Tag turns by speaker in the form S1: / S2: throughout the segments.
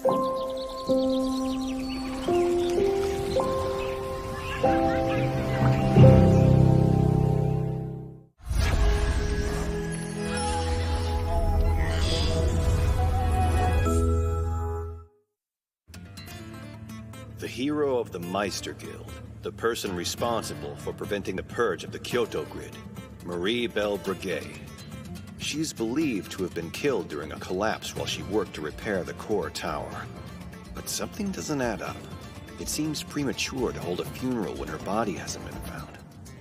S1: The hero of the Meister Guild, the person responsible for preventing the purge of the Kyoto grid, Marie Belle Breguet. She's believed to have been killed during a collapse while she worked to repair the core tower. But something doesn't add up. It seems premature to hold a funeral when her body hasn't been found.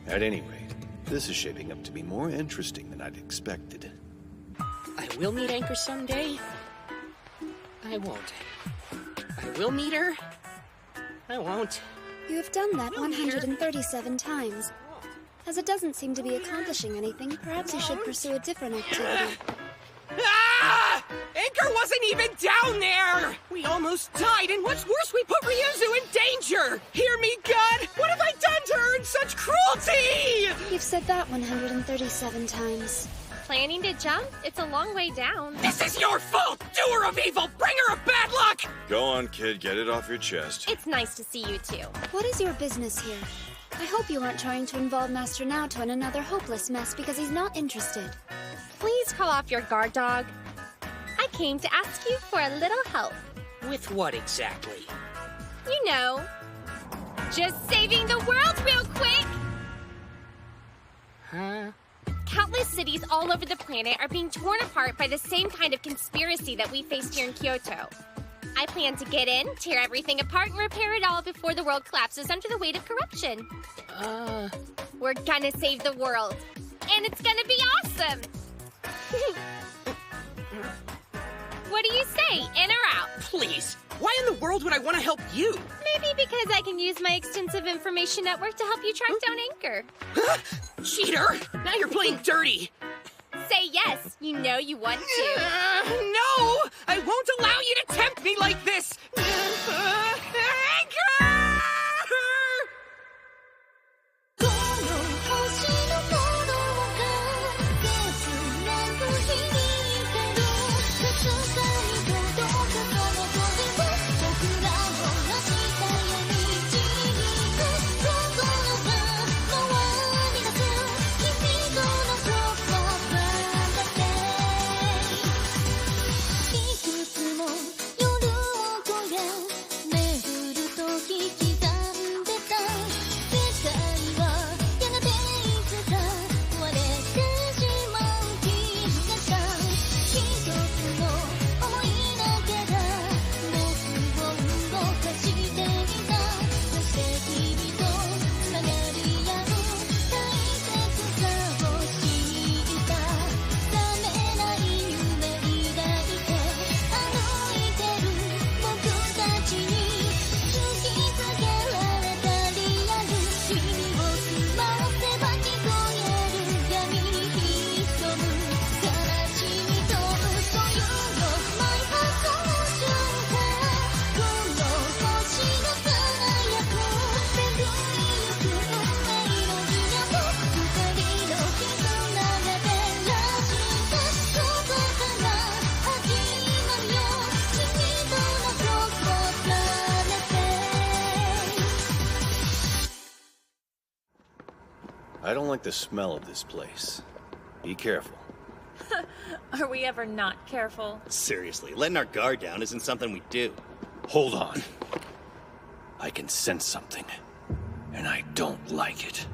S1: At any rate, this is shaping up to be more interesting than I'd expected.
S2: I will meet Anchor someday. I won't. I will meet her. I won't.
S3: You have done that 137 times. As it doesn't seem to be accomplishing anything, perhaps you should pursue a different activity.
S2: Ah! Anchor wasn't even down there! We almost died, and what's worse, we put Ryuzu in danger! Hear me, God? What have I done to earn such cruelty?
S3: You've said that 137 times.
S4: Planning to jump? It's a long way down.
S2: This is your fault! Doer of evil! Bringer of bad luck!
S1: Go on, kid. Get it off your chest.
S4: It's nice to see you two.
S3: What is your business here? I hope you aren't trying to involve Master Naoto in another hopeless mess because he's not interested.
S4: Please call off your guard dog. I came to ask you for a little help.
S2: With what exactly?
S4: You know, just saving the world real quick!
S2: Huh?
S4: Countless cities all over the planet are being torn apart by the same kind of conspiracy that we faced here in Kyoto. I plan to get in, tear everything apart, and repair it all before the world collapses under the weight of corruption. We're gonna save the world. And it's gonna be awesome! What do you say, in or out?
S2: Please, why in the world would I want to help you?
S4: Maybe because I can use my extensive information network to help you track down Anchor.
S2: Cheater! Now you're playing dirty!
S4: Say yes, you know you want to.
S2: No! I won't allow you to tempt me like this! Anchor!
S1: I don't like the smell of this place. Be careful.
S5: Are we ever not careful?
S6: Seriously, letting our guard down isn't something we do.
S1: Hold on. I can sense something, and I don't like it.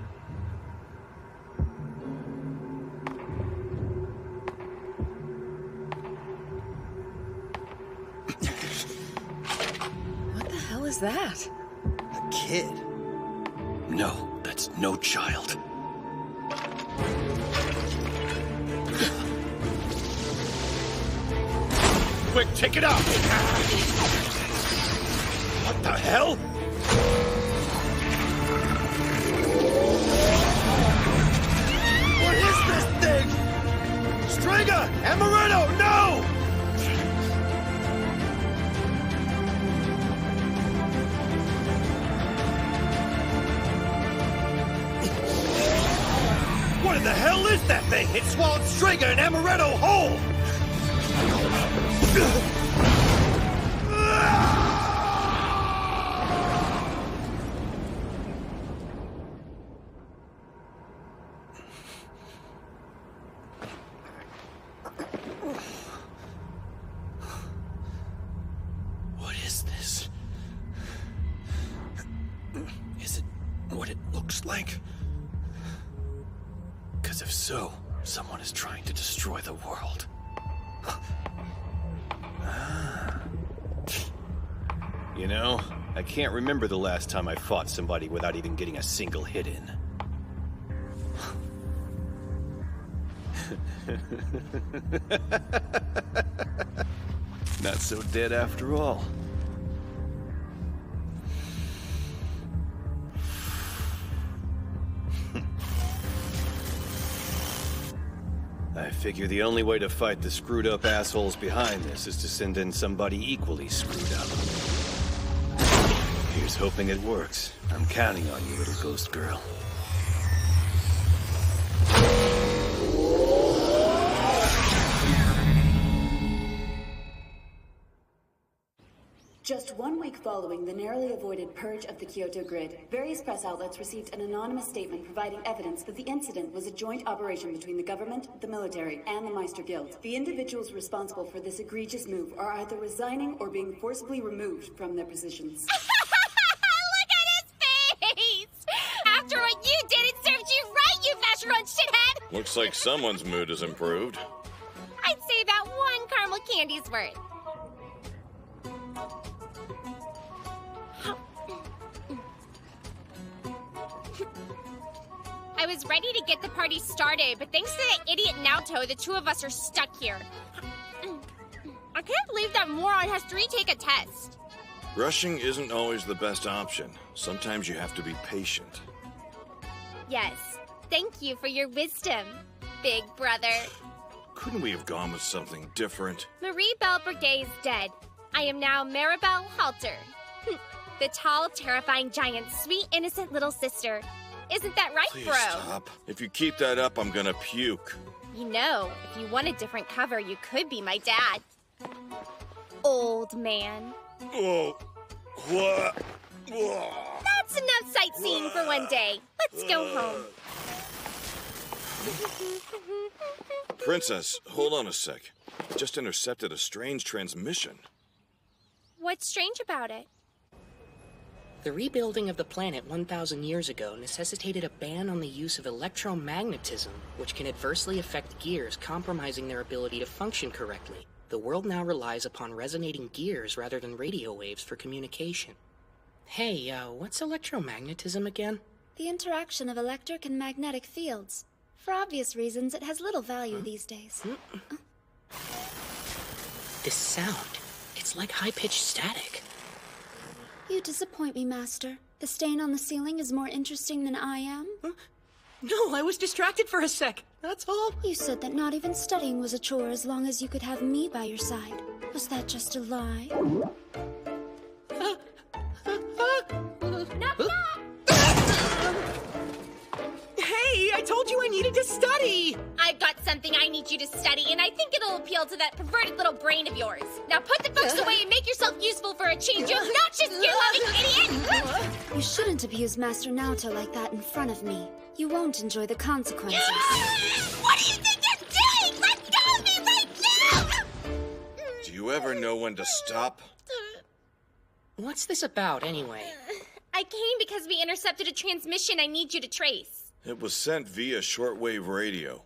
S5: What the hell is that?
S6: A kid.
S1: No, that's no child. Quick, take it out! What the hell? What is this thing? Stringer! Amaretto, no! What in the hell is that thing? It swallowed Stringer and Amaretto whole! what it looks like? Because if so, someone is trying to destroy the world. You know, I can't remember the last time I fought somebody without even getting a single hit in. Not so dead after all. I figure the only way to fight the screwed up assholes behind this is to send in somebody equally screwed up. Here's hoping it works. I'm counting on you, little ghost girl.
S7: Just 1 week following the narrowly avoided purge of the Kyoto grid, various press outlets received an anonymous statement providing evidence that the incident was a joint operation between the government, the military, and the Meister Guild. The individuals responsible for this egregious move are either resigning or being forcibly removed from their positions.
S4: Look at his face! After what you did, it served you right, you Vacheron shithead!
S8: Looks like someone's mood has improved.
S4: I'd say about 1 caramel candy's worth. I was ready to get the party started, but thanks to that idiot Naoto, the 2 of us are stuck here. I can't believe that moron has to retake a test.
S8: Rushing isn't always the best option. Sometimes you have to be patient.
S4: Yes, thank you for your wisdom, big brother.
S8: Couldn't we have gone with something different?
S4: Marie Belle Breguet is dead. I am now Maribel Halter. The tall, terrifying giant's sweet, innocent little sister. Isn't that right,
S8: Please
S4: bro?
S8: stop. If you keep that up, I'm gonna puke.
S4: You know, if you want a different cover, you could be my dad. Old man.
S8: Oh, what?
S4: That's enough sightseeing for one day. Let's go home.
S8: Princess, hold on a sec. I just intercepted a strange transmission.
S4: What's strange about it?
S9: The rebuilding of the planet 1,000 years ago necessitated a ban on the use of electromagnetism, which can adversely affect gears, compromising their ability to function correctly. The world now relies upon resonating gears rather than radio waves for communication. Hey, what's electromagnetism again?
S3: The interaction of electric and magnetic fields. For obvious reasons, it has little value these days.
S9: This sound, it's like high-pitched static.
S3: You disappoint me, Master. The stain on the ceiling is more interesting than I am.
S9: No, I was distracted for a sec. That's all.
S3: You said that not even studying was a chore as long as you could have me by your side. Was that just a lie?
S4: Knock, knock!
S2: Hey, I told you I needed to study!
S4: I've got something I need you to study, and I think it'll appeal to that perverted little brain of yours. Now put the books away and make yourself useful for a change, you obnoxious, gear-loving idiot!
S3: You shouldn't abuse Master Naoto like that in front of me. You won't enjoy the consequences.
S4: What do you think you're doing? Let go of me right now!
S8: Do you ever know when to stop?
S9: What's this about, anyway?
S4: I came because we intercepted a transmission I need you to trace.
S8: It was sent via shortwave radio.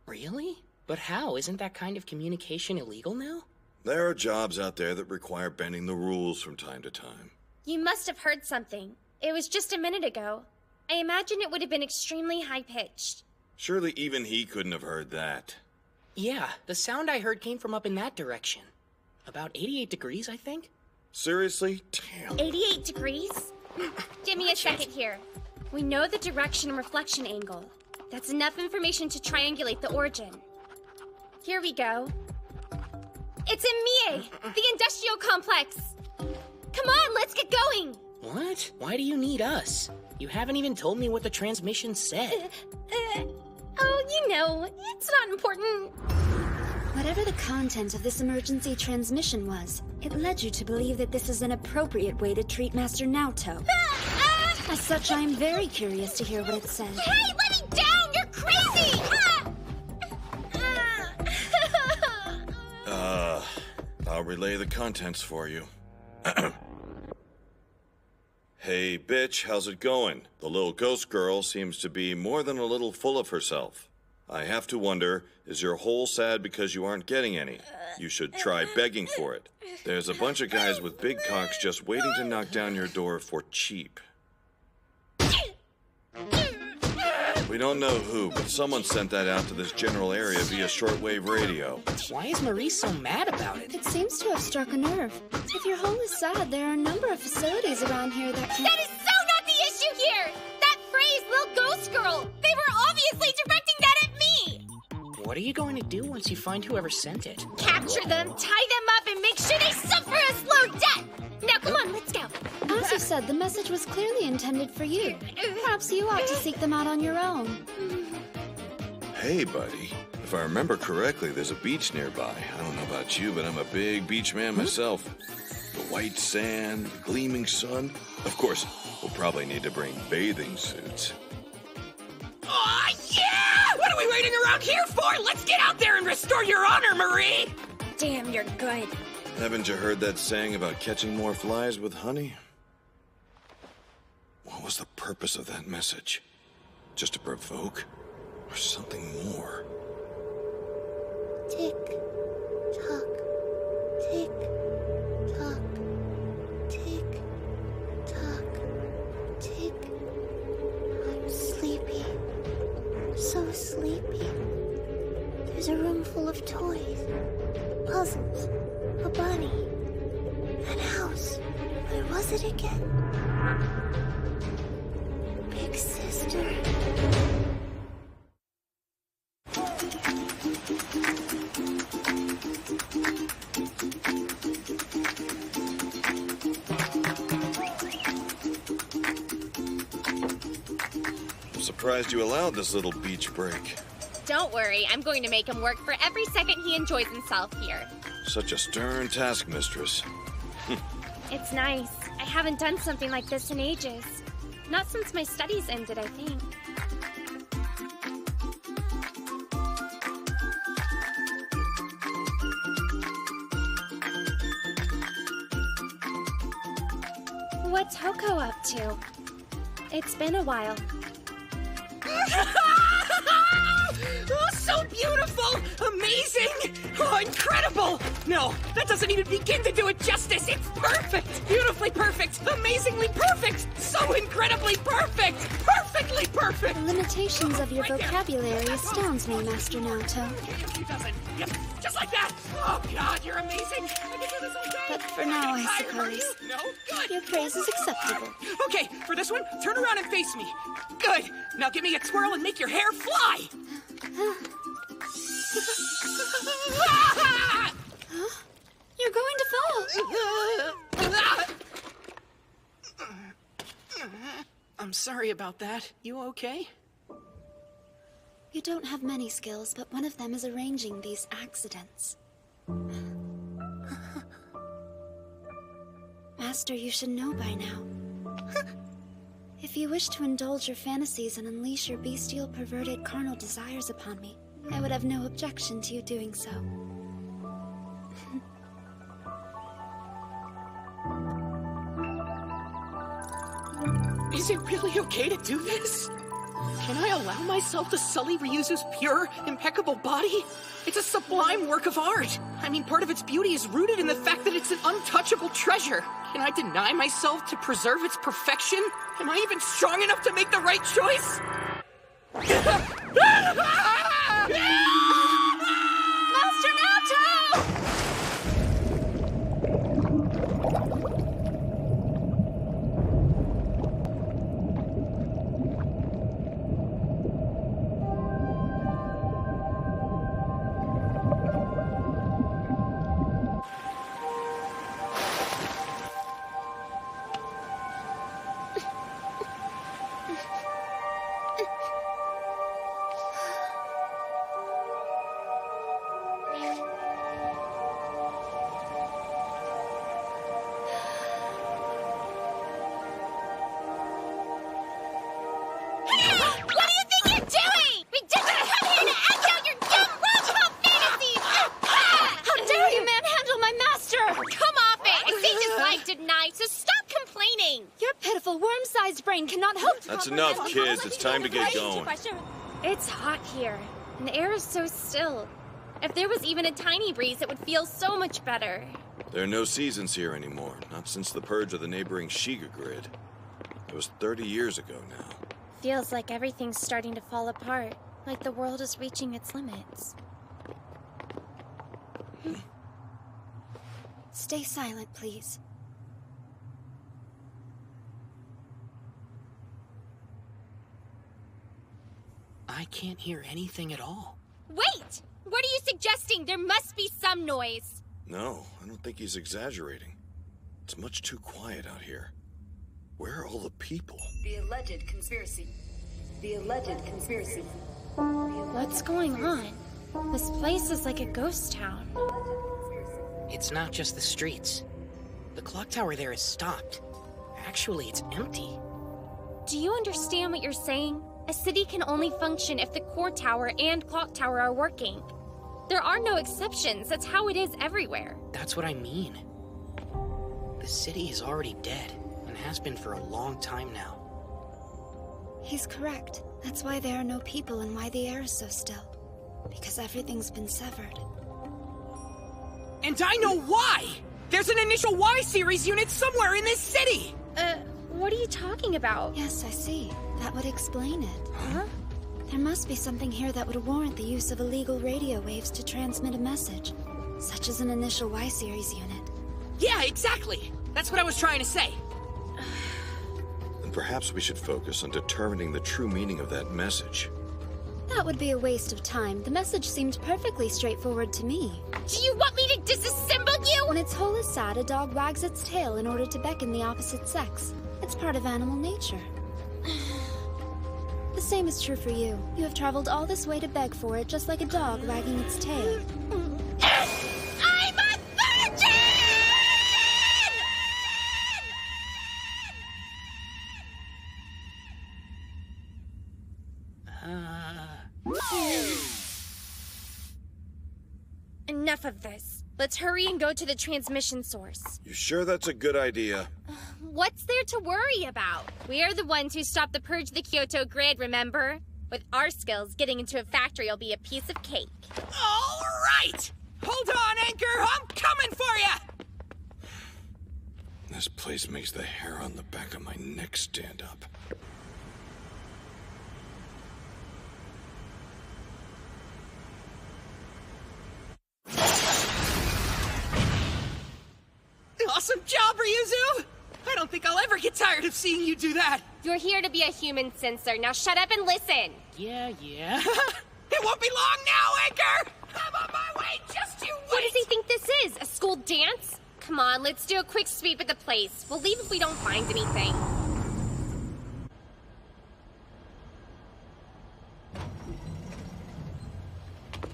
S9: Really? But how? Isn't that kind of communication illegal now?
S8: There are jobs out there that require bending the rules from time to time.
S4: You must have heard something. It was just a minute ago. I imagine it would have been extremely high-pitched.
S8: Surely even he couldn't have heard that.
S9: Yeah, the sound I heard came from up in that direction. About 88 degrees, I think?
S8: Seriously? Damn.
S4: 88 degrees? Give me a second here. We know the direction and reflection angle. That's enough information to triangulate the origin. Here we go. It's in Mie, the industrial complex. Come on, let's get going.
S9: What? Why do you need us? You haven't even told me what the transmission said.
S4: Oh, you know, it's not important.
S3: Whatever the content of this emergency transmission was, it led you to believe that this is an appropriate way to treat Master Naoto. As such, I am very curious to hear what it says.
S4: Hey, let me down! You're crazy!
S8: I'll relay the contents for you. Hey, bitch, how's it going? The little ghost girl seems to be more than a little full of herself. I have to wonder, is your hole sad because you aren't getting any? You should try begging for it. There's a bunch of guys with big cocks just waiting to knock down your door for cheap. We don't know who, but someone sent that out to this general area via shortwave radio.
S9: Why is Marie so mad about it?
S3: It seems to have struck a nerve. If your hole is sad, there are a number of facilities around here that can...
S4: That is so not the issue here! That phrase, little ghost girl, they were obviously directing that at me!
S9: What are you going to do once you find whoever sent it?
S4: Capture them, tie them up, and make sure they suffer a slow death! Now come on, let's go.
S3: As you said, the message was clearly intended for you. Perhaps you ought to seek them out on your own.
S8: Hey, buddy. If I remember correctly, there's a beach nearby. I don't know about you, but I'm a big beach man myself. The white sand, the gleaming sun. Of course, we'll probably need to bring bathing suits.
S2: Aw, yeah! What are we waiting around here for? Let's get out there and restore your honor, Marie!
S3: Damn, you're good.
S8: Haven't you heard that saying about catching more flies with honey? What was the purpose of that message? Just to provoke? Or something more?
S10: Tick, tock, tick, tock, tick, tock, tick. I'm sleepy. So sleepy. There's a room full of toys, puzzles, a bunny, an house. Where was it again? Big sister.
S8: I'm surprised you allowed this little beach break.
S4: Don't worry, I'm going to make him work for every second he enjoys himself here.
S8: Such a stern taskmistress.
S4: It's nice. I haven't done something like this in ages. Not since my studies ended, I think. What's Hoko up to? It's been a while.
S2: Oh, so beautiful! Amazing! Oh, incredible! No, that doesn't even begin to do it justice! It's perfect! Beautifully perfect! Amazingly perfect! So incredibly perfect! Perfectly perfect!
S3: The limitations of your
S2: Right there.
S3: vocabulary astounds me, Master Naoto.
S2: She doesn't. Yep, just like that! Oh, God, you're amazing! I can do this all day!
S3: But for now, I
S2: Tired, are you?
S3: suppose.
S2: No? Good!
S3: Your praise is acceptable.
S2: Okay, for this one, turn around and face me. Good! Now give me a twirl and make your hair fly!
S3: You're going to fall.
S2: I'm sorry about that. You okay?
S3: You don't have many skills, but one of them is arranging these accidents. Master, you should know by now. If you wish to indulge your fantasies and unleash your bestial, perverted, carnal desires upon me, I would have no objection to you doing so.
S2: Is it really okay to do this? Can I allow myself to sully Ryuzu's pure, impeccable body? It's a sublime work of art. I mean, part of its beauty is rooted in the fact that it's an untouchable treasure. Can I deny myself to preserve its perfection? Am I even strong enough to make the right choice?
S4: Master Naoto!
S3: paralyzed brain cannot hope to
S8: That's
S3: comprehend
S8: enough,
S3: the
S8: kids. It's time to get going.
S4: It's hot here, and the air is so still. If there was even a tiny breeze, it would feel so much better.
S8: There are no seasons here anymore, not since the purge of the neighboring Shiga grid. It was 30 years ago now.
S4: Feels like everything's starting to fall apart, like the world is reaching its limits.
S3: Stay silent, please.
S9: I can't hear anything at all.
S4: Wait! What are you suggesting? There must be some noise.
S8: No, I don't think he's exaggerating. It's much too quiet out here. Where are all the people?
S7: The alleged conspiracy. The alleged conspiracy.
S4: What's going on? This place is like a ghost town.
S9: It's not just the streets. The clock tower there is stopped. Actually, it's empty.
S4: Do you understand what you're saying? A city can only function if the core tower and clock tower are working. There are no exceptions. That's how it is everywhere.
S9: That's what I mean. The city is already dead, and has been for a long time now.
S3: He's correct. That's why there are no people and why the air is so still. Because everything's been severed.
S2: And I know why! There's an initial Y series unit somewhere in this city!
S4: What are you talking about?
S3: Yes, I see. That would explain it.
S4: Huh?
S3: There must be something here that would warrant the use of illegal radio waves to transmit a message, such as an initial Y series unit.
S2: Yeah, exactly! That's what I was trying to say.
S8: Then perhaps we should focus on determining the true meaning of that message.
S3: That would be a waste of time. The message seemed perfectly straightforward to me.
S4: Do you want me to disassemble you?
S3: When its whole is sad, a dog wags its tail in order to beckon the opposite sex. It's part of animal nature. The same is true for you. You have traveled all this way to beg for it, just like a dog wagging its tail.
S4: I'm a virgin! Enough of this. Let's hurry and go to the transmission source.
S8: You sure that's a good idea?
S4: What's there to worry about? We are the ones who stopped the purge of the Kyoto grid, remember? With our skills, getting into a factory will be a piece of cake.
S2: All right! Hold on, Anchor! I'm coming for you!
S8: This place makes the hair on the back of my neck stand up.
S2: Awesome job, Ryuzu! I don't think I'll ever get tired of seeing you do that!
S4: You're here to be a human censor. Now shut up and listen!
S9: Yeah.
S2: It won't be long now, Anchor! I'm on my way, just you wait!
S4: What does he think this is? A school dance? Come on, let's do a quick sweep of the place. We'll leave if we don't find anything.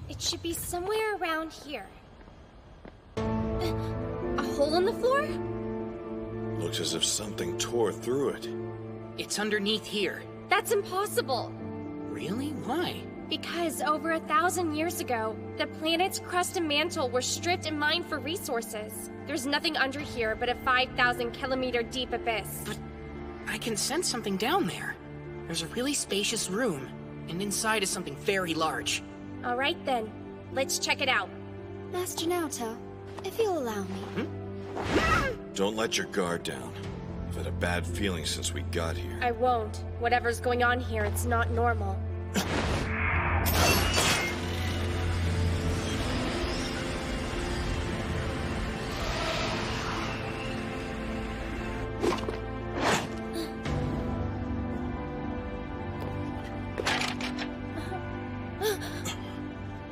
S4: It should be somewhere around here. A hole in the floor?
S8: Looks as if something tore through it.
S9: It's underneath here.
S4: That's impossible.
S9: Really? Why?
S4: Because over 1,000 years ago, the planet's crust and mantle were stripped and mined for resources. There's nothing under here but a 5,000-kilometer deep abyss.
S9: But I can sense something down there. There's a really spacious room, and inside is something very large.
S4: All right then, let's check it out.
S3: Master Naoto, if you'll allow me.
S8: Don't let your guard down. I've had a bad feeling since we got here.
S4: I won't. Whatever's going on here, it's not normal.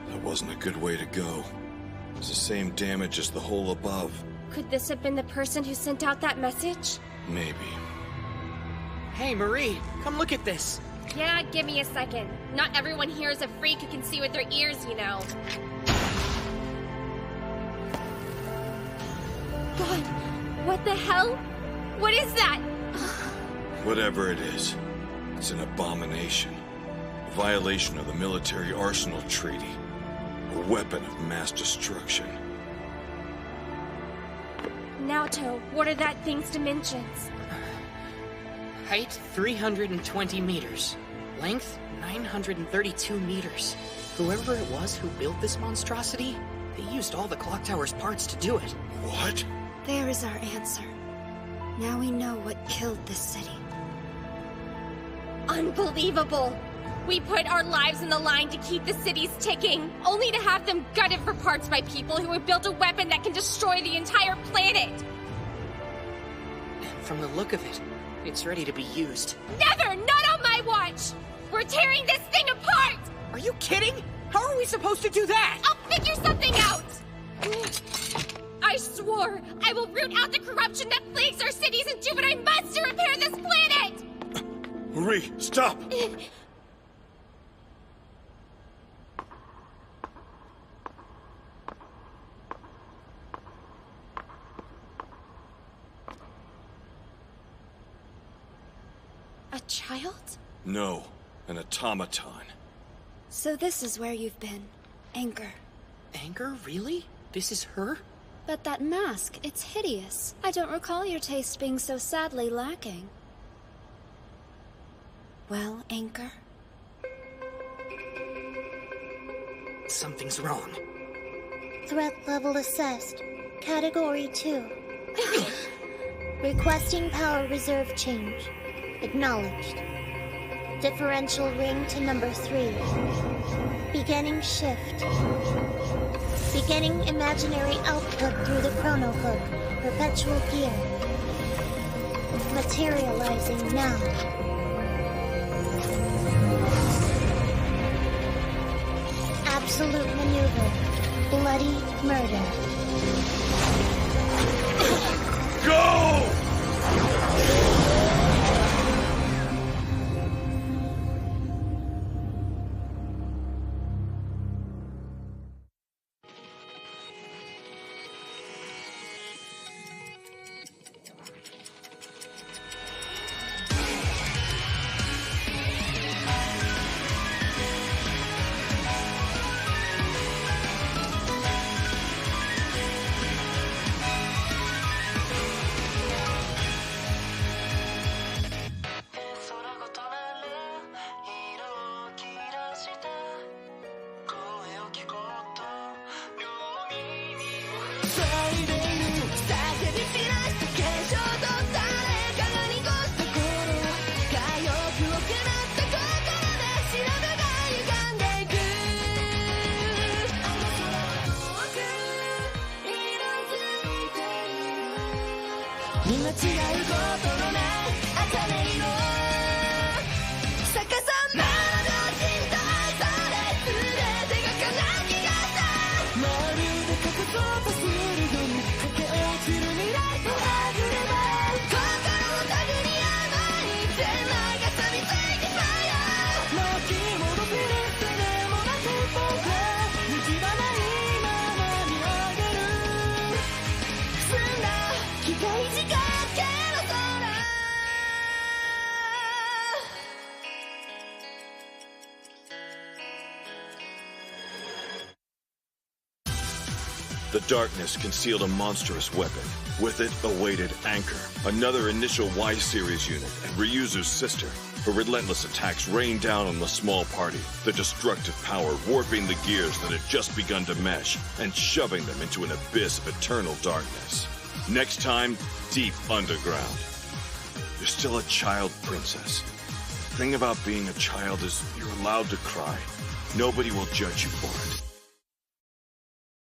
S8: That wasn't a good way to go. It's the same damage as the hole above.
S4: Could this have been the person who sent out that message?
S8: Maybe.
S9: Hey, Marie, come look at this.
S4: Yeah, give me a second. Not everyone here is a freak who can see with their ears, you know. God, what the hell? What is that?
S8: Whatever it is, it's an abomination. A violation of the Military Arsenal Treaty. A weapon of mass destruction.
S4: Naoto, what are that thing's dimensions?
S9: Height 320 meters. Length 932 meters. Whoever it was who built this monstrosity, they used all the clock tower's parts to do it.
S8: What?
S3: There is our answer. Now we know what killed this city.
S4: Unbelievable! We put our lives on the line to keep the cities ticking, only to have them gutted for parts by people who have built a weapon that can destroy the entire planet!
S9: And from the look of it, it's ready to be used.
S4: Never! Not on my watch! We're tearing this thing apart!
S2: Are you kidding? How are we supposed to do that?
S4: I'll figure something out! I swore I will root out the corruption that plagues our cities and do what I must to repair this planet!
S8: Marie, stop!
S3: A child?
S8: No, an automaton.
S3: So this is where you've been. Anchor.
S9: Anchor? Really? This is her?
S3: But that mask, it's hideous. I don't recall your taste being so sadly lacking. Well, Anchor?
S9: Something's wrong.
S10: Threat level assessed. Category 2. Requesting power reserve change. Acknowledged. Differential ring to number 3. Beginning shift. Beginning imaginary output through the chrono hook. Perpetual gear. Materializing now. Absolute maneuver. Bloody murder.
S8: Go! The darkness concealed a monstrous weapon. With it awaited Anchor, another initial Y-Series unit, and Ryuzu's sister. Her relentless attacks rained down on the small party, the destructive power warping the gears that had just begun to mesh and shoving them into an abyss of eternal darkness. Next time, deep underground. You're still a child princess. The thing about being a child is you're allowed to cry. Nobody will judge you for it.